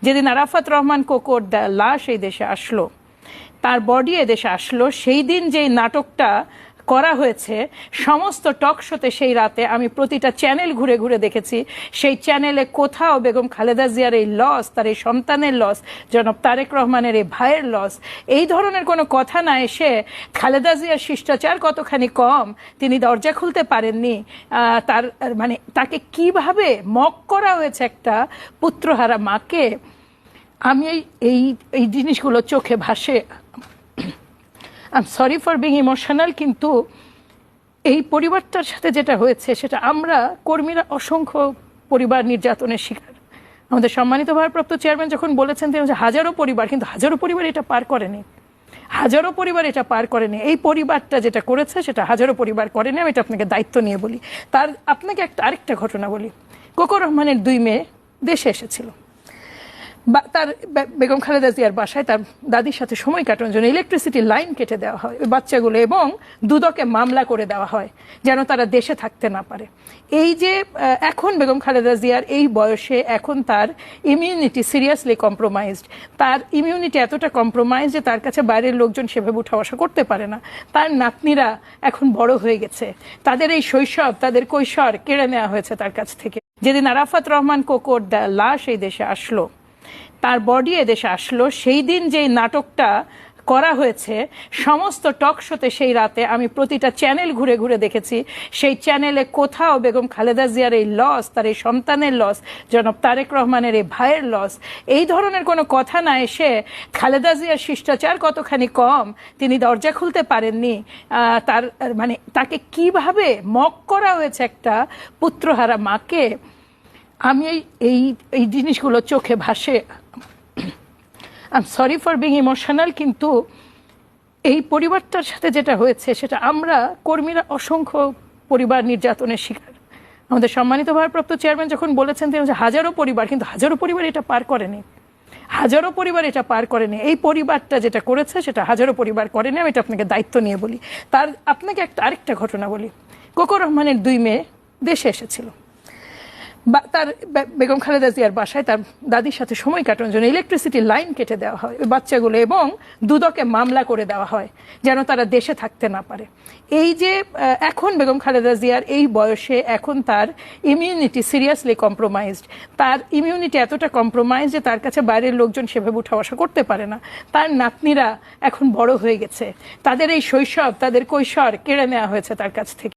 যেদিন আরাফাত রহমান কোকোর লাশ এই দেশে আসলো, তার বডি এদেশে আসলো, সেই দিন যেই নাটকটা করা হয়েছে সমস্ত টক শোতে, সেই রাতে আমি প্রতিটা চ্যানেল ঘুরে ঘুরে দেখেছি। সেই চ্যানেলে কোথাও বেগম খালেদা জিয়ার এই লস, তার এই সন্তানের লস, জনাব তারেক রহমানের এই ভাইয়ের লস, এই ধরনের কোনো কথা না এসে খালেদা জিয়ার শিষ্টাচার কতখানি কম, তিনি দরজা খুলতে পারেননি, তার মানে তাকে কিভাবে মক করা হয়েছে একটা পুত্রহারা মাকে, আমি এই এই জিনিসগুলো চোখে ভাসে। I am sorry for being emotional, কিন্তু এই পরিবারটার সাথে যেটা হয়েছে সেটা আমরা কর্মীরা অসংখ্য পরিবার নির্যাতনের শিকার। আমাদের সম্মানিত ভারপ্রাপ্ত চেয়ারম্যান যখন বলেছেন তিনি হাজারো পরিবার, কিন্তু হাজারো পরিবার এটা পার করেনি, হাজারো পরিবার এটা পার করেনি। এই পরিবারটা যেটা করেছে সেটা হাজারো পরিবার করেনি। আমি এটা আপনাকে দায়িত্ব নিয়ে বলি। তার আপনাকে আরেকটা ঘটনা বলি। কোকো রহমানের 2 মেয়ে দেশে এসেছিল, তার বেগম খালেদা জিয়ার বাসায় তার দাদির সাথে সময় কাটানোর জন্য ইলেকট্রিসিটি লাইন কেটে দেওয়া হয় ওই বাচ্চাগুলো, এবং দুদকে মামলা করে দেওয়া হয় যেন তারা দেশে থাকতে না পারে। এই যে এখন বেগম খালেদা জিয়ার এই বয়সে এখন তার ইমিউনিটি সিরিয়াসলি কম্প্রোমাইজড, তার ইমিউনিটি এতটা কম্প্রোমাইজ যে তার কাছে বাইরের লোকজন সেভাবে উঠা বসা করতে পারে না। তার নাতনিরা এখন বড় হয়ে গেছে, তাদের এই শৈশব, তাদের কৈশোর কেড়ে নেওয়া হয়েছে তার কাছ থেকে। যেদিন আরাফাত রহমান কোকোর লাশ এই দেশে আসলো, তার বডি এদেশে আসলো, সেই দিন যেই নাটকটা করা হয়েছে সমস্ত টক শোতে, সেই রাতে আমি প্রতিটা চ্যানেল ঘুরে ঘুরে দেখেছি। সেই চ্যানেলে কোথাও বেগম খালেদা জিয়ার এই লস, তার এই সন্তানের লস, জনাব তারেক রহমানের এই ভাইয়ের লস, এই ধরনের কোনো কথা না এসে খালেদা জিয়ার শিষ্টাচার কতখানি কম, তিনি দরজা খুলতে পারেননি, তার মানে তাকে কিভাবে মক করা হয়েছে একটা পুত্রহারা মাকে, আমি এই এই জিনিসগুলো চোখে ভাসে। I am sorry for being emotional, কিন্তু এই পরিবারটার সাথে যেটা হয়েছে সেটা আমরা কর্মীরা অসংখ্য পরিবার নির্যাতনের শিকার। আমাদের সম্মানিত ভারপ্রাপ্ত চেয়ারম্যান যখন বলেছেন তিনি হাজারো পরিবার, কিন্তু হাজারো পরিবার এটা পার করেনি, হাজারো পরিবার এটা পার করেনি। এই পরিবারটা যেটা করেছে সেটা হাজারো পরিবার করেনি। আমি এটা আপনাকে দায়িত্ব নিয়ে বলি। তার আপনাকে আরেকটা ঘটনা বলি। কোকো রহমানের 2 মেয়ে দেশে এসেছিল, তার বেগম খালেদা জিয়ার বাসায় তার দাদির সাথে সময় কাটানোর জন্য ইলেকট্রিসিটি লাইন কেটে দেওয়া হয় ওই বাচ্চাগুলো, এবং দুদকে মামলা করে দেওয়া হয় যেন তারা দেশে থাকতে না পারে। এই যে এখন বেগম খালেদা জিয়ার এই বয়সে এখন তার ইমিউনিটি সিরিয়াসলি কম্প্রোমাইজড, তার ইমিউনিটি এতটা কম্প্রোমাইজ যে তার কাছে বাইরের লোকজন সেভাবে উঠা বসা করতে পারে না। তার নাতনিরা এখন বড় হয়ে গেছে, তাদের এই শৈশব, তাদের কৈশোর কেড়ে নেওয়া হয়েছে তার কাছ থেকে।